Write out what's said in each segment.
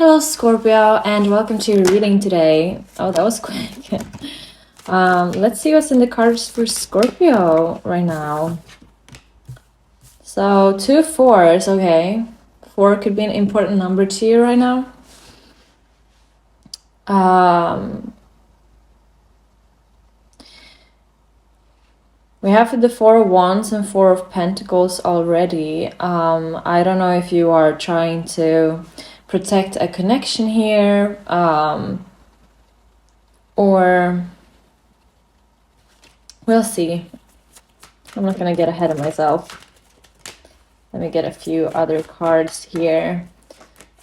Hello, Scorpio, and welcome to your reading today. Oh, that was quick. Let's see what's in the cards for Scorpio right now. So, 2 4s, okay. 4 could be an important number to you right now. We have the 4 of Wands and 4 of Pentacles already. I don't know if you are trying to protect a connection here, or we'll see. I'm not gonna get ahead of myself. Let me get a few other cards here.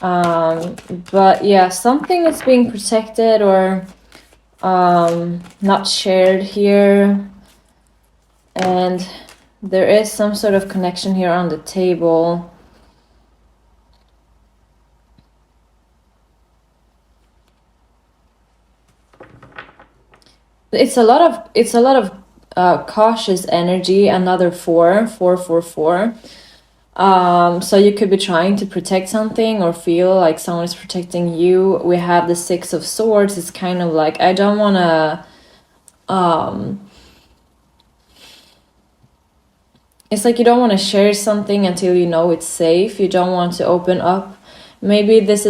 But yeah, something is being protected or not shared here. And there is some sort of connection here on the table. It's a lot of cautious energy. Another 4, 4, 4, 4. So you could be trying to protect something or feel like someone is protecting you. We have the 6 of Swords. It's kind of like, I don't want to it's like you don't want to share something until you know it's safe. You don't want to open up. Maybe this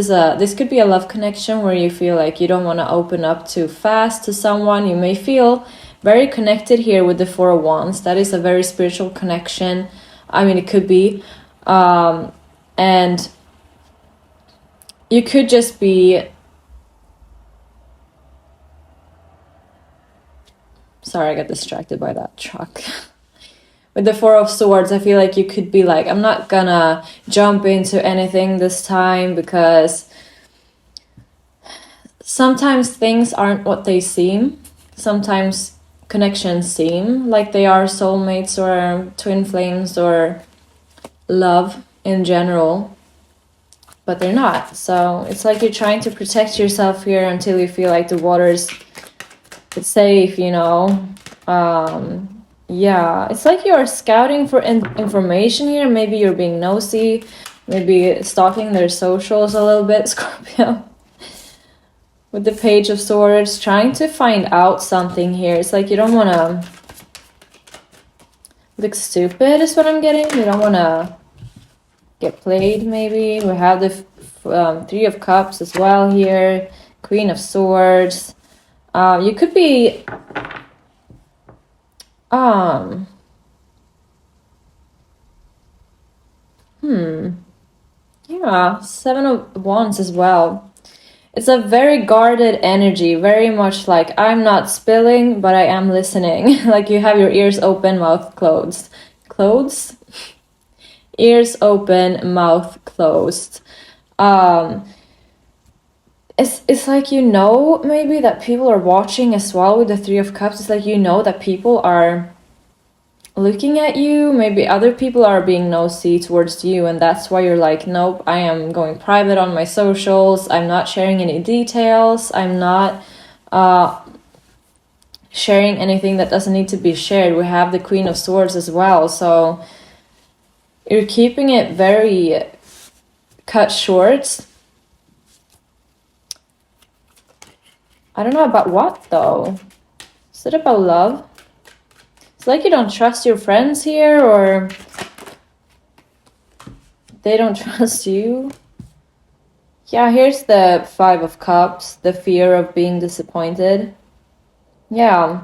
could be a love connection where you feel like you don't want to open up too fast to someone. You may feel very connected here with the 4 of Wands. That is a very spiritual connection. I mean, it could be. And you could just be... Sorry, I got distracted by that truck. With the 4 of Swords, I feel like you could be like, I'm not gonna jump into anything this time because sometimes things aren't what they seem. Sometimes connections seem like they are soulmates or twin flames or love in general, but they're not. So it's like you're trying to protect yourself here until you feel like the water's safe, you know. Yeah, it's like you're scouting for information here. Maybe you're being nosy, maybe stalking their socials a little bit, Scorpio. With the Page of Swords, trying to find out something here. It's like you don't want to look stupid is what I'm getting. You don't want to get played, maybe. We have the 3 of Cups as well here. Queen of Swords. You could be... Yeah, 7 of Wands as well. It's a very guarded energy, very much like I'm not spilling, but I am listening. Like you have your ears open, mouth closed. Closed? Ears open, mouth closed. It's like you know maybe that people are watching as well with the 3 of Cups. It's like you know that people are looking at you. Maybe other people are being nosy towards you, and that's why you're like, nope, I am going private on my socials. I'm not sharing any details. I'm not sharing anything that doesn't need to be shared. We have the Queen of Swords as well, so you're keeping it very cut short. I don't know about what though. Is it about love? It's like you don't trust your friends here, or they don't trust you. Yeah, here's the 5 of Cups, the fear of being disappointed. Yeah.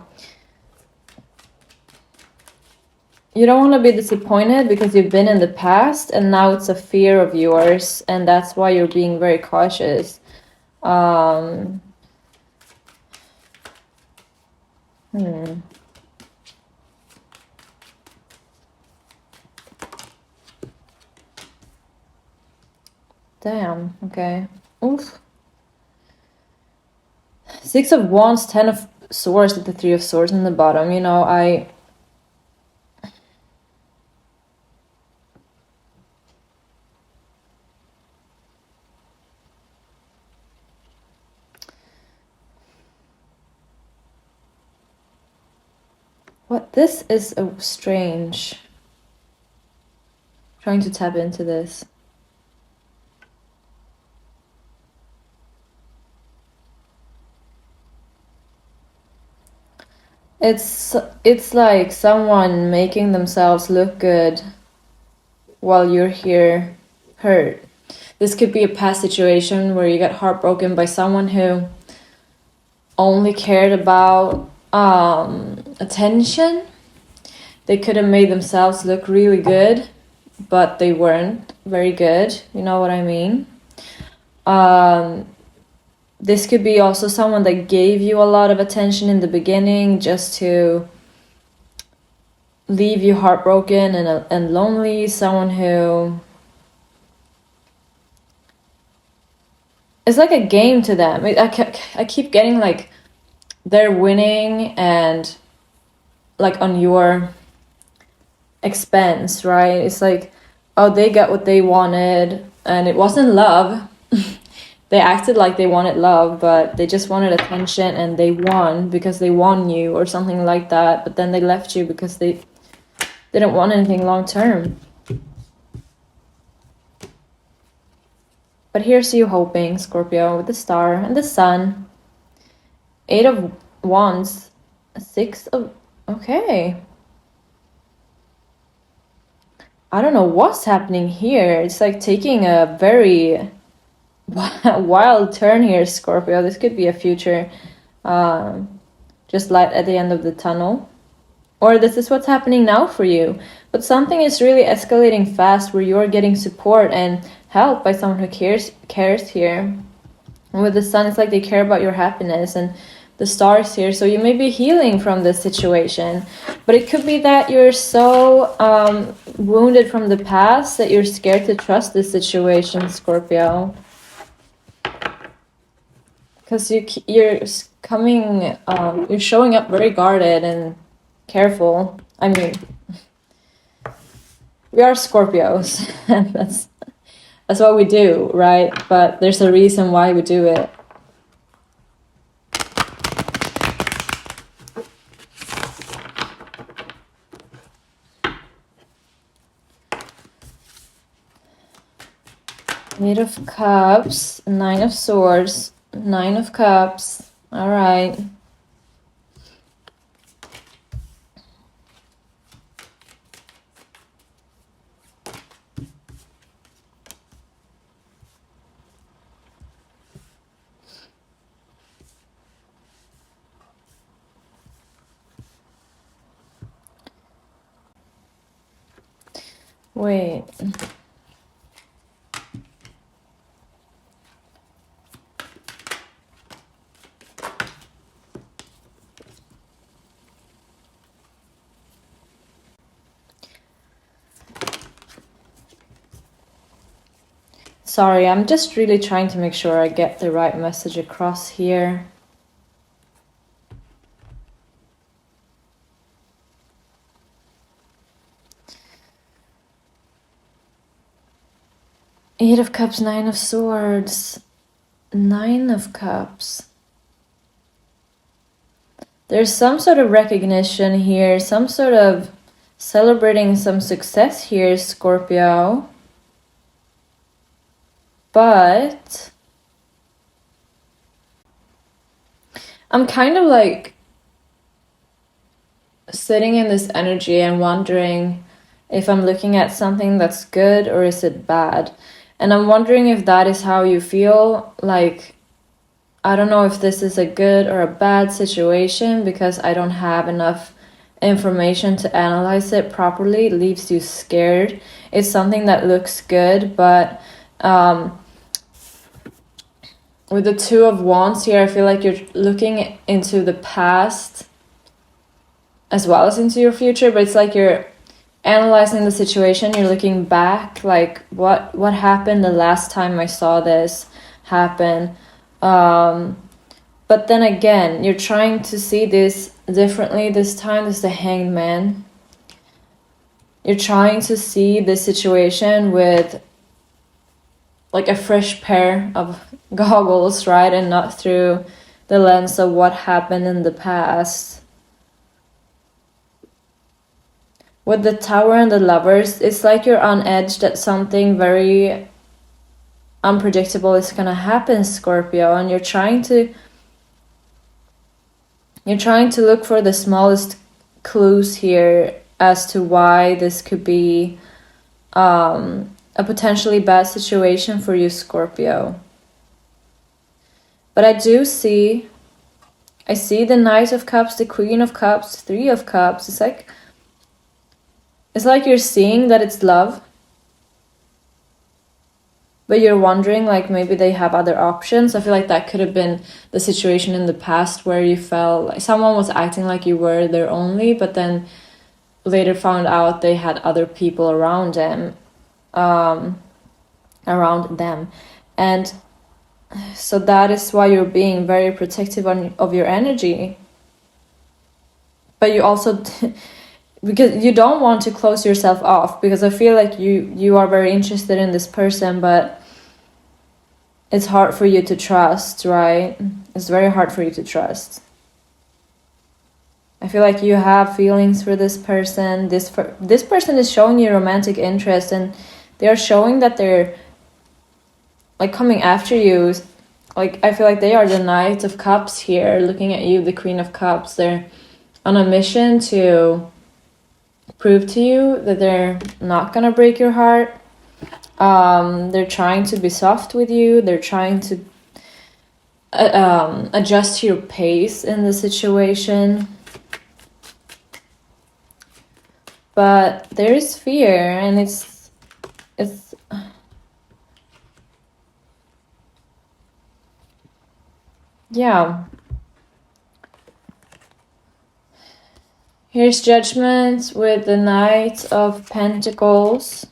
You don't want to be disappointed because you've been in the past, and now it's a fear of yours, and that's why you're being very cautious. Damn, okay. Oof. 6 of Wands, 10 of Swords with the 3 of Swords in the bottom. You know, What? This is a strange. Trying to tap into this. It's like someone making themselves look good while you're here hurt. This could be a past situation where you got heartbroken by someone who only cared about attention. They could have made themselves look really good, but they weren't very good. You know what I mean? This could be also someone that gave you a lot of attention in the beginning just to leave you heartbroken and lonely. Someone who... it's like a game to them. I keep getting like they're winning and like on your expense, right? It's like, oh, they got what they wanted and it wasn't love. They acted like they wanted love, but they just wanted attention and they won because they won you or something like that. But then they left you because they didn't want anything long term. But here's you hoping, Scorpio, with the star and the sun. 8 of Wands, 6 of... okay. I don't know what's happening here. It's like taking a very wild turn here, Scorpio. This could be a future just light at the end of the tunnel. Or this is what's happening now for you. But something is really escalating fast where you're getting support and help by someone who cares here. And with the sun, it's like they care about your happiness, and the stars here. So you may be healing from this situation. But it could be that you're so wounded from the past that you're scared to trust this situation, Scorpio. Because you're coming, you're showing up very guarded and careful. I mean, we are Scorpios, and that's what we do, right? But there's a reason why we do it. Eight of Cups, 9 of Swords, 9 of Cups. All right. Wait. Sorry, I'm just really trying to make sure I get the right message across here. Eight of Cups, 9 of Swords, 9 of Cups. There's some sort of recognition here, some sort of celebrating some success here, Scorpio. But I'm kind of like sitting in this energy and wondering if I'm looking at something that's good or is it bad. And I'm wondering if that is how you feel. Like, I don't know if this is a good or a bad situation because I don't have enough information to analyze it properly. It leaves you scared. It's something that looks good, but with the 2 of Wands here, I feel like you're looking into the past as well as into your future, but it's like you're analyzing the situation. You're looking back, like what happened the last time I saw this happen. But then again, you're trying to see this differently this time. This is the Hanged Man. You're trying to see this situation with like a fresh pair of goggles, right? And not through the lens of what happened in the past. With the Tower and the Lovers, it's like you're on edge that something very unpredictable is gonna happen, Scorpio, and you're trying to You're trying to look for the smallest clues here as to why this could be a potentially bad situation for you, Scorpio. But I see the Knight of Cups, the Queen of Cups, Three of Cups. It's like you're seeing that it's love, but you're wondering, like, maybe they have other options. I feel like that could have been the situation in the past where you felt like someone was acting like you were their only, but then later found out they had other people around them. And so that is why you're being very protective of your energy. But you also... because you don't want to close yourself off, because I feel like you are very interested in this person, but it's hard for you to trust, right? It's very hard for you to trust. I feel like you have feelings for this person. This person is showing you romantic interest, and they are showing that they're like coming after you. Like, I feel like they are the Knight of Cups here, looking at you, the Queen of Cups. They're on a mission to prove to you that they're not gonna break your heart. They're trying to be soft with you. They're trying to adjust your pace in the situation. But there is fear, and it's yeah. Here's Judgment with the Knight of Pentacles.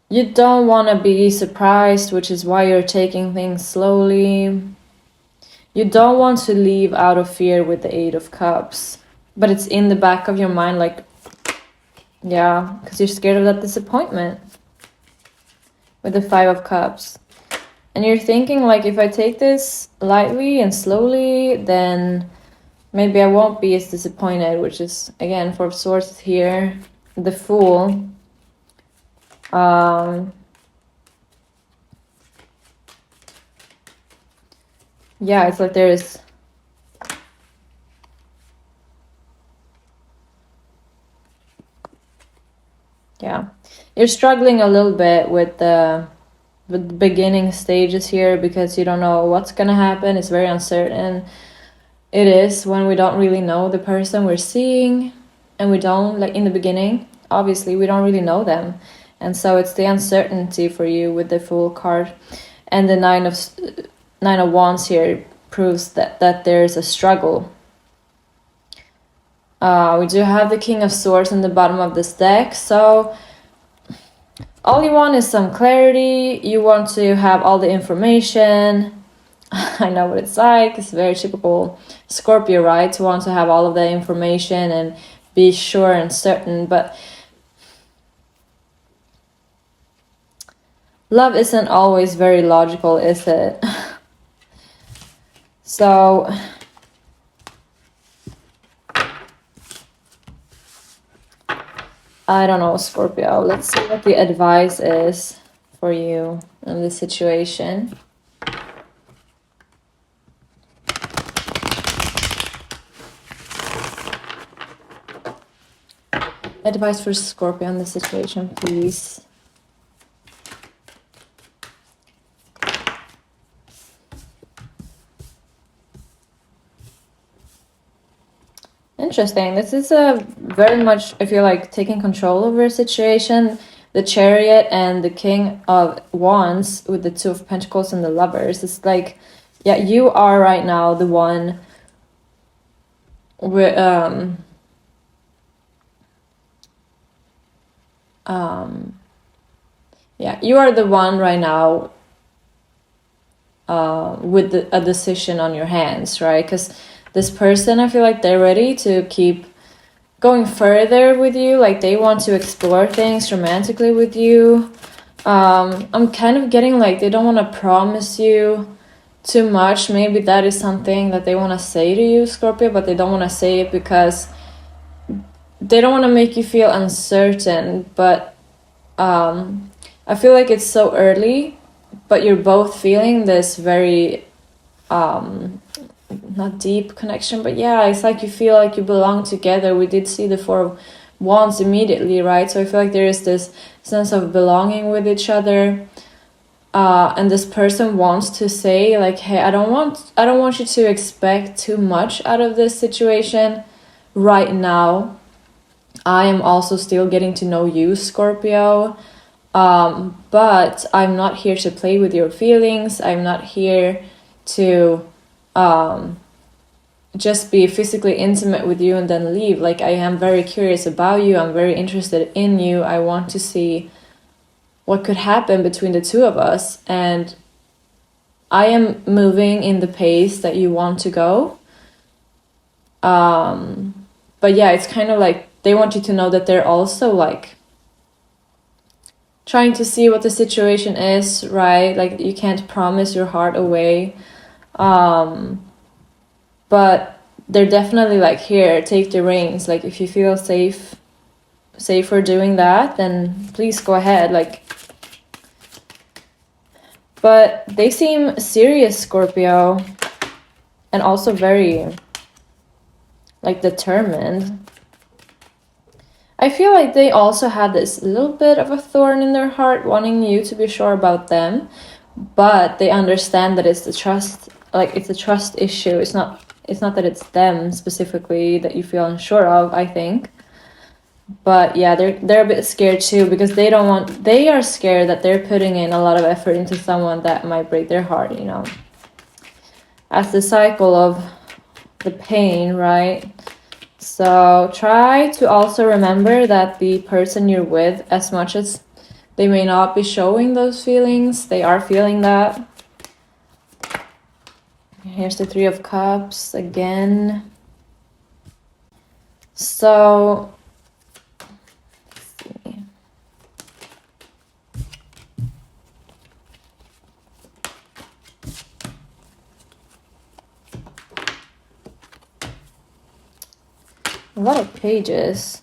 You don't want to be surprised, which is why you're taking things slowly. You don't want to leave out of fear with the Eight of Cups. But it's in the back of your mind, like, yeah, because you're scared of that disappointment. With the Five of Cups. And you're thinking, like, if I take this lightly and slowly, then maybe I won't be as disappointed, which is, again, Four of Swords here. The Fool. Yeah, it's like there's... yeah. You're struggling a little bit with the beginning stages here, because you don't know what's gonna happen. It's very uncertain. It is when we don't really know the person we're seeing, and we don't, like, in the beginning, obviously we don't really know them, and so it's the uncertainty for you with the Fool card. And the Nine of Wands here proves that there's a struggle. We do have the King of Swords in the bottom of this deck, so all you want is some clarity. You want to have all the information. I know what it's like. It's very typical Scorpio, right? To want to have all of the information and be sure and certain. But love isn't always very logical, is it? So I don't know, Scorpio. Let's see what the advice is for you in this situation. Advice for Scorpio in this situation, please. Interesting. This is a very much, I feel like, taking control over a situation. The Chariot and the King of Wands with the Two of Pentacles and the Lovers. It's like, yeah, you are right now the one with, yeah, you are the one right now with a decision on your hands, right? Because this person, I feel like they're ready to keep going further with you. Like, they want to explore things romantically with you. I'm kind of getting like they don't want to promise you too much. Maybe that is something that they want to say to you, Scorpio, but they don't want to say it because they don't want to make you feel uncertain. But I feel like it's so early but you're both feeling this very not deep connection, but yeah, it's like you feel like you belong together. We did see the Four of Wands immediately, right? So I feel like there is this sense of belonging with each other, and this person wants to say like, hey, I don't want you to expect too much out of this situation right now. I am also still getting to know you, Scorpio, but I'm not here to play with your feelings. I'm not here to just be physically intimate with you and then leave. Like, I am very curious about you. I'm very interested in you. I want to see what could happen between the two of us. And I am moving in the pace that you want to go. But yeah, it's kind of like they want you to know that they're also like trying to see what the situation is, right? Like, you can't promise your heart away. But they're definitely like, here, take the reins. Like, if you feel safer doing that, then please go ahead. Like, but they seem serious, Scorpio, and also very like determined. I feel like they also had this little bit of a thorn in their heart, wanting you to be sure about them, but they understand that it's the trust, like it's a trust issue. It's not that it's them specifically that you feel unsure of, I think. But yeah, they're a bit scared too, because they are scared that they're putting in a lot of effort into someone that might break their heart, you know. As the cycle of the pain, right? So try to also remember that the person you're with, as much as they may not be showing those feelings, they are feeling that. Here's the Three of Cups again. So, let's see. A lot of pages.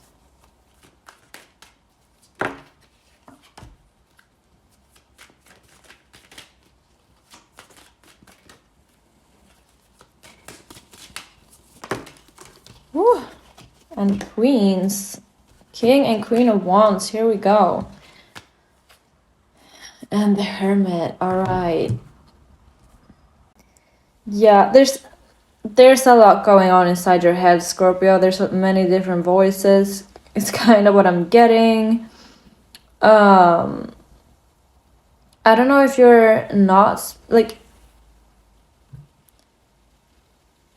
Woo. And Queens. King and Queen of Wands. Here we go. And the Hermit. All right. Yeah, there's a lot going on inside your head, Scorpio. There's many different voices. It's kind of what I'm getting. I don't know if you're not, like,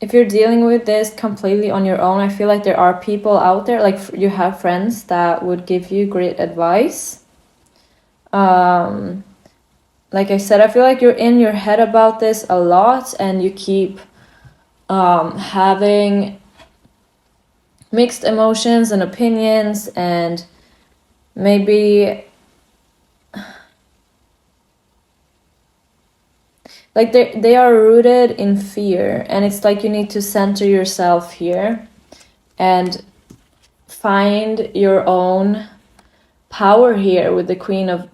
if you're dealing with this completely on your own. I feel like there are people out there, like you have friends that would give you great advice. Like I said, I feel like you're in your head about this a lot, and you keep having mixed emotions and opinions, and maybe like they are rooted in fear, and it's like you need to center yourself here and find your own power here with the Queen of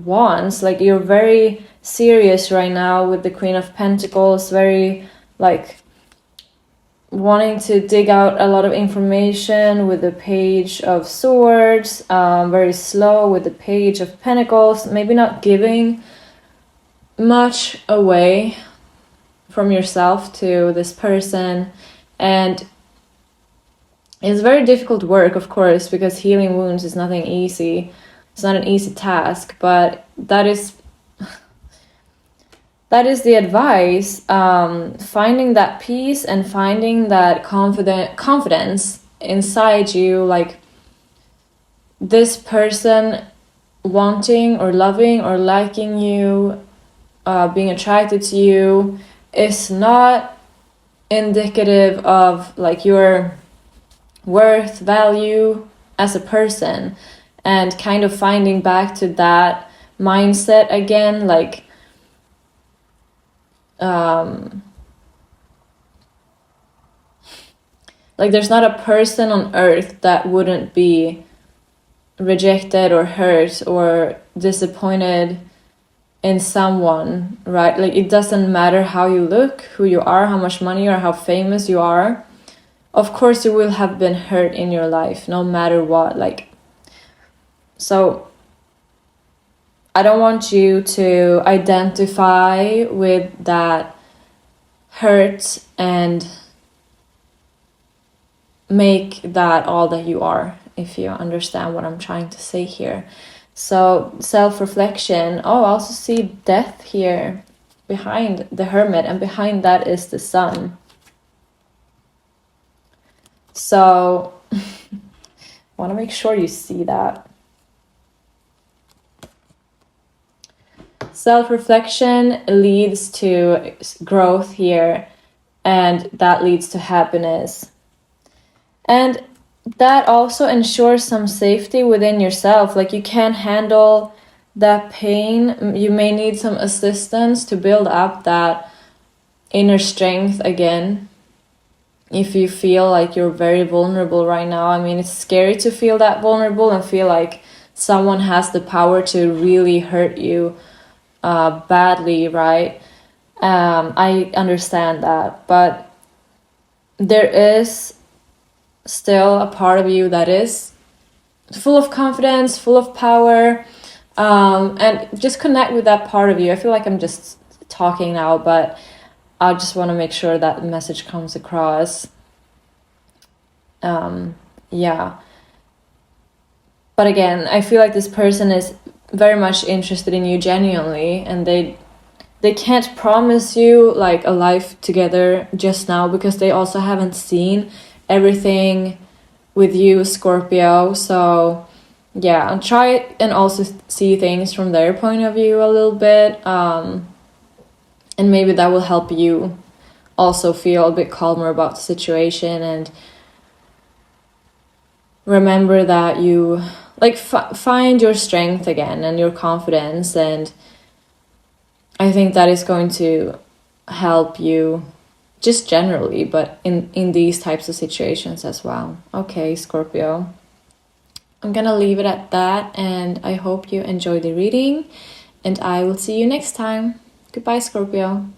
Wands. Like, you're very serious right now with the Queen of Pentacles, very like wanting to dig out a lot of information with the Page of Swords, very slow with the Page of Pentacles, maybe not giving much away from yourself to this person. And it's very difficult work, of course, because healing wounds is nothing easy. It's not an easy task, but that is the advice. Finding that peace and finding that confidence inside you, like this person wanting or loving or liking you, being attracted to you, is not indicative of like your worth, value as a person. And kind of finding back to that mindset again, like there's not a person on earth that wouldn't be rejected or hurt or disappointed in someone, right? Like, it doesn't matter how you look, who you are, how much money or how famous you are. Of course you will have been hurt in your life, no matter what. Like, so I don't want you to identify with that hurt and make that all that you are, if you understand what I'm trying to say here. So self-reflection. Oh, I also see death here behind the Hermit, and behind that is the Sun. So I want to make sure you see that. Self-reflection leads to growth here, and that leads to happiness. And that also ensures some safety within yourself. Like, you can't handle that pain. You may need some assistance to build up that inner strength again. If you feel like you're very vulnerable right now, I mean, it's scary to feel that vulnerable and feel like someone has the power to really hurt you badly, right? I understand that, but there is still a part of you that is full of confidence, full of power, and just connect with that part of you. I feel like I'm just talking now, but I just want to make sure that the message comes across. Yeah. But again, I feel like this person is very much interested in you genuinely, and they can't promise you like a life together just now, because they also haven't seen everything with you, Scorpio. So yeah, I'll try and also see things from their point of view a little bit, and maybe that will help you also feel a bit calmer about the situation, and remember that you like find your strength again and your confidence, and I think that is going to help you just generally, but in these types of situations as well. Okay, Scorpio, I'm gonna leave it at that, and I hope you enjoy the reading, and I will see you next time. Goodbye, Scorpio.